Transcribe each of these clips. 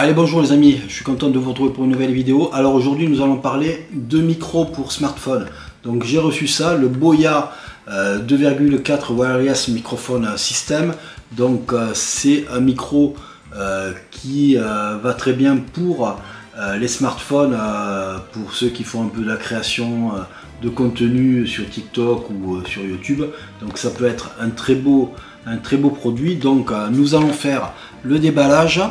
Allez, bonjour les amis, je suis content de vous retrouver pour une nouvelle vidéo. Alors aujourd'hui nous allons parler de micros pour smartphone. Donc j'ai reçu ça, le Boya 2,4 Wireless Microphone System. Donc c'est un micro qui va très bien pour les smartphones, pour ceux qui font un peu de la création de contenu sur TikTok ou sur YouTube. Donc ça peut être un très beau produit. Donc nous allons faire le déballage.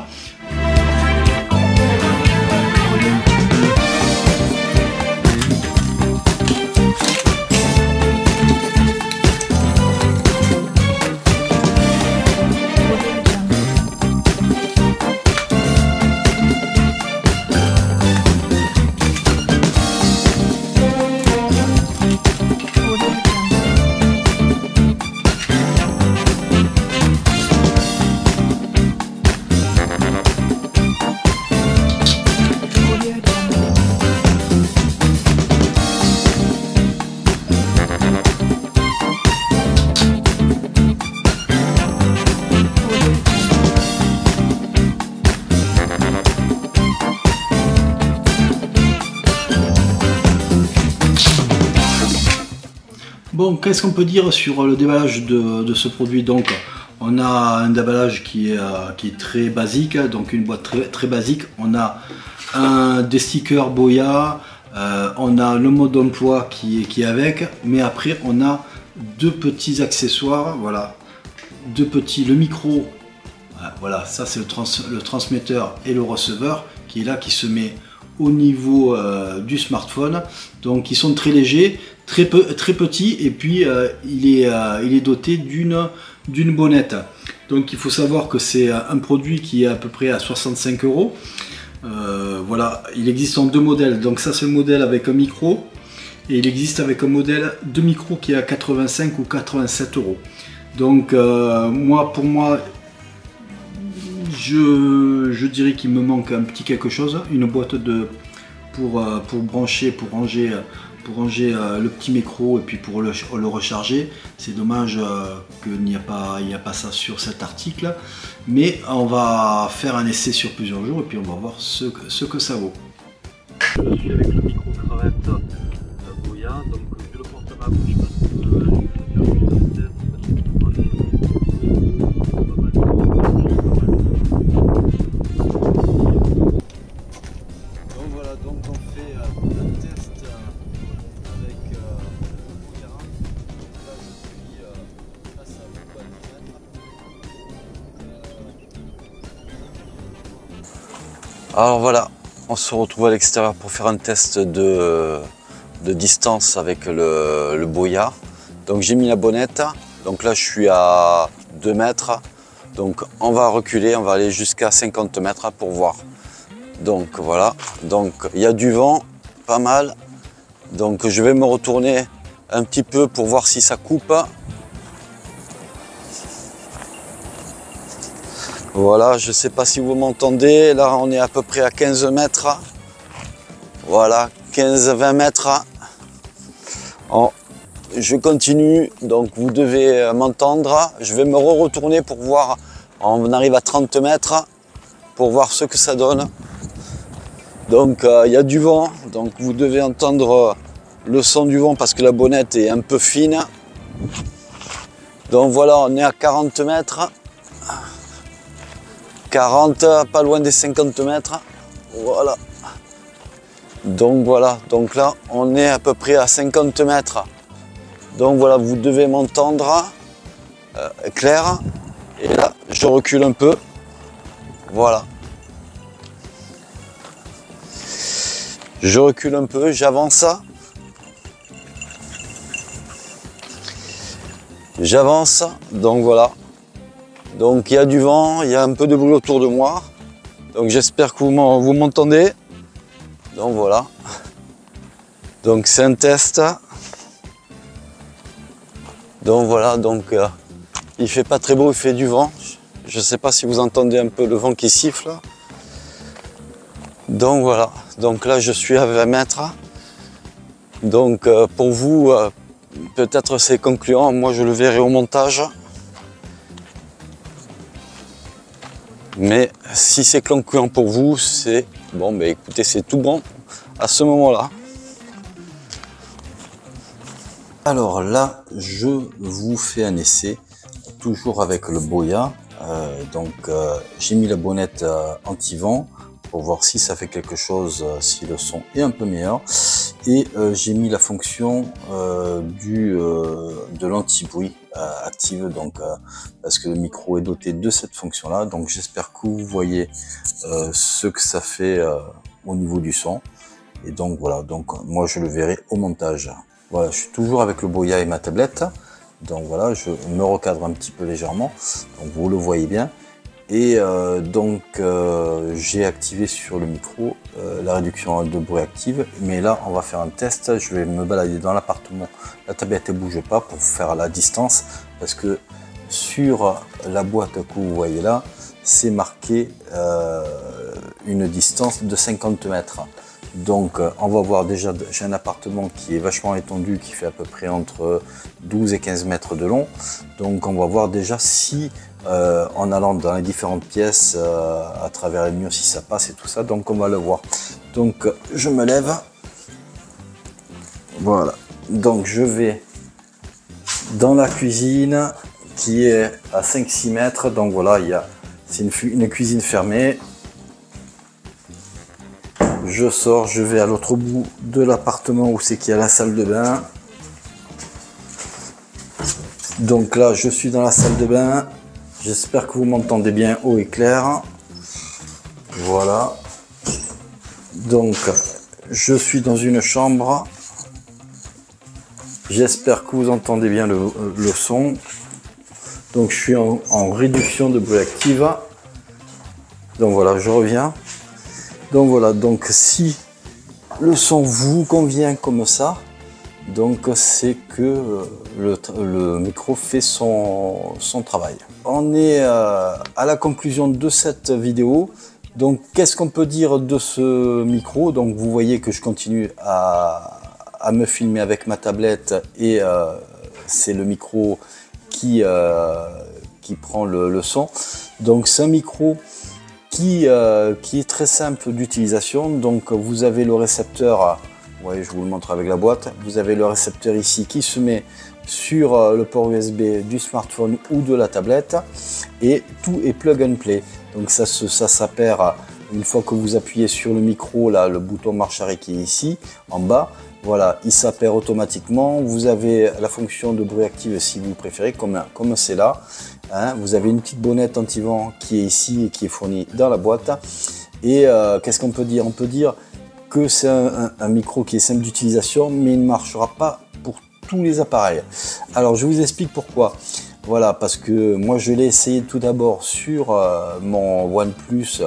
Bon, qu'est-ce qu'on peut dire sur le déballage de ce produit? Donc, on a un déballage qui est très basique, donc une boîte très basique. On a des stickers Boya, on a le mode d'emploi qui est avec, mais après on a deux petits accessoires, voilà, le micro, voilà, ça c'est le transmetteur et le receveur qui est là, qui se met au niveau du smartphone. Donc ils sont très légers, très petits, et puis il est doté d'une bonnette. Donc il faut savoir que c'est un produit qui est à peu près à 65 €. Voilà, il existe en deux modèles. Donc ça c'est le modèle avec un micro, et il existe avec un modèle de micro qui est à 85 ou 87 €. Donc pour moi, je dirais qu'il me manque un petit quelque chose, une boîte pour brancher, pour ranger le petit micro, et puis pour le recharger. C'est dommage qu'il n'y a pas ça sur cet article, mais on va faire un essai sur plusieurs jours et puis on va voir ce que ça vaut. Je suis avec le micro cravate Boya, donc je le porte à ma bouche parce que Alors voilà, on se retrouve à l'extérieur pour faire un test de distance avec le Boya. Donc j'ai mis la bonnette, donc là je suis à 2 mètres, donc on va reculer, on va aller jusqu'à 50 mètres pour voir. Donc voilà, donc il y a du vent, pas mal, donc je vais me retourner un petit peu pour voir si ça coupe. Voilà, je ne sais pas si vous m'entendez, là on est à peu près à 15 mètres. Voilà, 15-20 mètres. Je continue, donc vous devez m'entendre. Je vais me retourner pour voir, on arrive à 30 mètres, pour voir ce que ça donne. Donc il y a du vent, donc vous devez entendre le son du vent parce que la bonnette est un peu fine. Donc voilà, on est à 40 mètres. 40, pas loin des 50 mètres, voilà. Donc voilà, donc là on est à peu près à 50 mètres. Donc voilà, vous devez m'entendre clair. Et là, je recule un peu, voilà. Je recule un peu, j'avance. J'avance, donc voilà. Donc il y a du vent, il y a un peu de bruit autour de moi. Donc j'espère que vous m'entendez. Donc voilà. Donc c'est un test. Donc voilà, donc il fait pas très beau, il fait du vent. Je ne sais pas si vous entendez un peu le vent qui siffle. Donc voilà, donc là je suis à 20 mètres. Donc pour vous, peut-être c'est concluant, moi je le verrai au montage. Mais si c'est concluant pour vous, c'est bon, mais écoutez, c'est tout bon à ce moment-là. Alors là, je vous fais un essai, toujours avec le Boya. J'ai mis la bonnette anti-vent pour voir si ça fait quelque chose, si le son est un peu meilleur. Et j'ai mis la fonction de l'anti-bruit active, parce que le micro est doté de cette fonction-là. Donc j'espère que vous voyez ce que ça fait au niveau du son. Et donc voilà, donc moi je le verrai au montage. Voilà, je suis toujours avec le Boya et ma tablette. Donc voilà, je me recadre un petit peu légèrement, donc vous le voyez bien. Et j'ai activé sur le micro la réduction de bruit active. Mais là, on va faire un test. Je vais me balader dans l'appartement. La tablette ne bouge pas pour faire la distance, parce que sur la boîte que vous voyez là, c'est marqué une distance de 50 mètres. Donc on va voir déjà, j'ai un appartement qui est vachement étendu, qui fait à peu près entre 12 et 15 mètres de long. Donc on va voir déjà si en allant dans les différentes pièces, à travers les murs, si ça passe et tout ça. Donc on va le voir. Donc je me lève. Voilà. Donc je vais dans la cuisine qui est à 5-6 mètres. Donc voilà, c'est une cuisine fermée. Je sors, je vais à l'autre bout de l'appartement où c'est qu'il y a la salle de bain. Donc là, je suis dans la salle de bain. J'espère que vous m'entendez bien haut et clair. Voilà. Donc, je suis dans une chambre. J'espère que vous entendez bien le son. Donc, je suis en réduction de bruit active. Donc voilà, je reviens. Donc voilà, donc si le son vous convient comme ça, donc c'est que le micro fait son travail. On est à la conclusion de cette vidéo. Donc qu'est-ce qu'on peut dire de ce micro? Donc vous voyez que je continue à me filmer avec ma tablette, et c'est le micro qui prend le son. Donc c'est un micro qui est très simple d'utilisation. Donc vous avez le récepteur, vous voyez, je vous le montre avec la boîte. Vous avez le récepteur ici qui se met sur le port USB du smartphone ou de la tablette, et tout est plug and play. Donc ça s'appaire une fois que vous appuyez sur le micro, là, le bouton marche arrêt qui est ici en bas. Voilà, il s'appaire automatiquement. Vous avez la fonction de bruit active si vous préférez, comme c'est là. Hein, vous avez une petite bonnette anti-vent qui est ici et qui est fournie dans la boîte. Et qu'est-ce qu'on peut dire? On peut dire que c'est un micro qui est simple d'utilisation, mais il ne marchera pas pour tous les appareils. Alors je vous explique pourquoi. Voilà, parce que moi je l'ai essayé tout d'abord sur mon OnePlus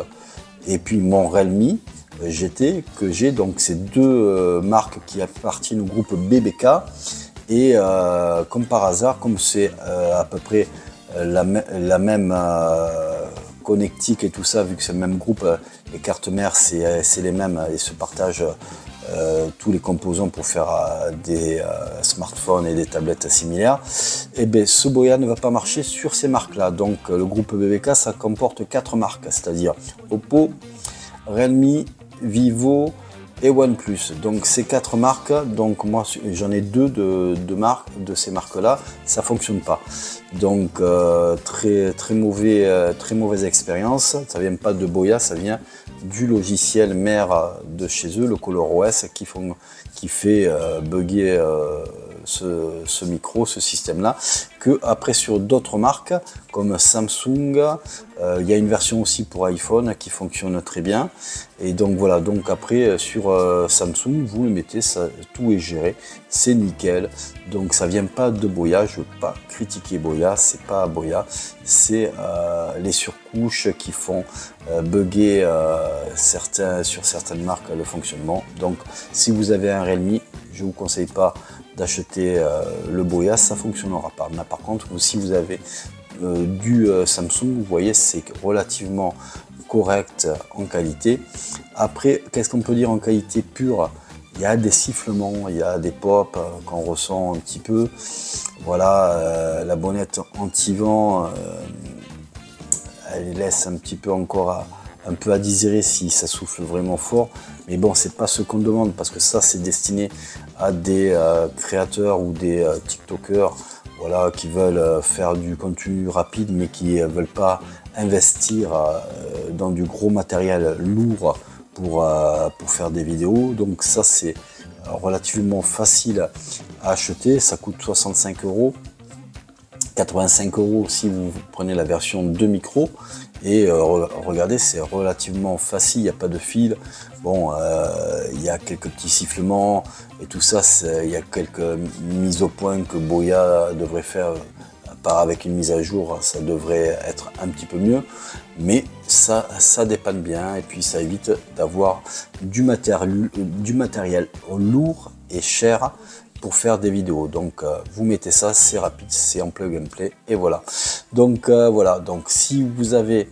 et puis mon Realme GT que j'ai. Donc c'est deux marques qui appartiennent au groupe BBK. Et comme par hasard, comme c'est à peu près la même connectique et tout ça, vu que c'est le même groupe, les cartes mères c'est les mêmes et se partagent tous les composants pour faire des smartphones et des tablettes similaires. Et bien ce Boya ne va pas marcher sur ces marques là. Donc le groupe BBK, ça comporte 4 marques, c'est-à-dire Oppo, Realme, Vivo et OnePlus. Donc ces 4 marques, donc moi j'en ai deux de marques de ces marques là, ça fonctionne pas. Donc très mauvaise expérience. Ça vient pas de Boya, ça vient du logiciel mère de chez eux, le ColorOS, qui fait bugger ce micro, ce système là, que après sur d'autres marques comme Samsung, il y a une version aussi pour iPhone qui fonctionne très bien. Et donc voilà, donc après sur Samsung, vous le mettez, ça, tout est géré, c'est nickel. Donc ça vient pas de Boya, je veux pas critiquer Boya, c'est pas Boya, c'est les surcouches qui font bugger sur certaines marques le fonctionnement. Donc si vous avez un Realme, je vous conseille pas d'acheter le Boya, ça fonctionnera pas. Mais par contre, si vous avez du Samsung, vous voyez, c'est relativement correct en qualité. Après, qu'est-ce qu'on peut dire en qualité pure? Il y a des sifflements, il y a des pops qu'on ressent un petit peu. Voilà, la bonnette anti-vent, elle laisse un petit peu encore un peu à désirer si ça souffle vraiment fort. Mais bon, c'est pas ce qu'on demande, parce que ça, c'est destiné à des créateurs ou des TikTokers, voilà, qui veulent faire du contenu rapide, mais qui ne veulent pas investir dans du gros matériel lourd pour faire des vidéos. Donc ça, c'est relativement facile à acheter. Ça coûte 65 €. 85 € si vous prenez la version 2 micros. Et regardez, c'est relativement facile, il n'y a pas de fil. Bon, il y a quelques petits sifflements et tout ça, il y a quelques mises au point que Boya devrait faire. Part avec une mise à jour, ça devrait être un petit peu mieux, mais ça dépanne bien, et puis ça évite d'avoir du matériel lourd et cher pour faire des vidéos. Donc vous mettez ça, c'est rapide, c'est en plug and play, et voilà. Donc voilà, donc si vous avez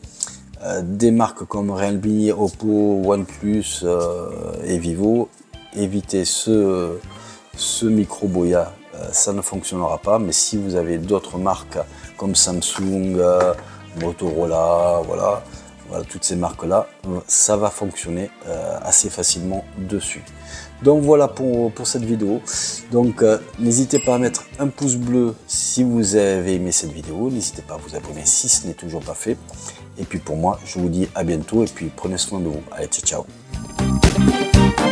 des marques comme Realme, Oppo, OnePlus et Vivo, évitez ce micro Boya. Ça ne fonctionnera pas, mais si vous avez d'autres marques comme Samsung, Motorola, voilà, toutes ces marques là, ça va fonctionner assez facilement dessus. Donc voilà pour cette vidéo. Donc n'hésitez pas à mettre un pouce bleu si vous avez aimé cette vidéo, n'hésitez pas à vous abonner si ce n'est toujours pas fait, et puis pour moi je vous dis à bientôt, et puis prenez soin de vous. Allez, ciao ciao.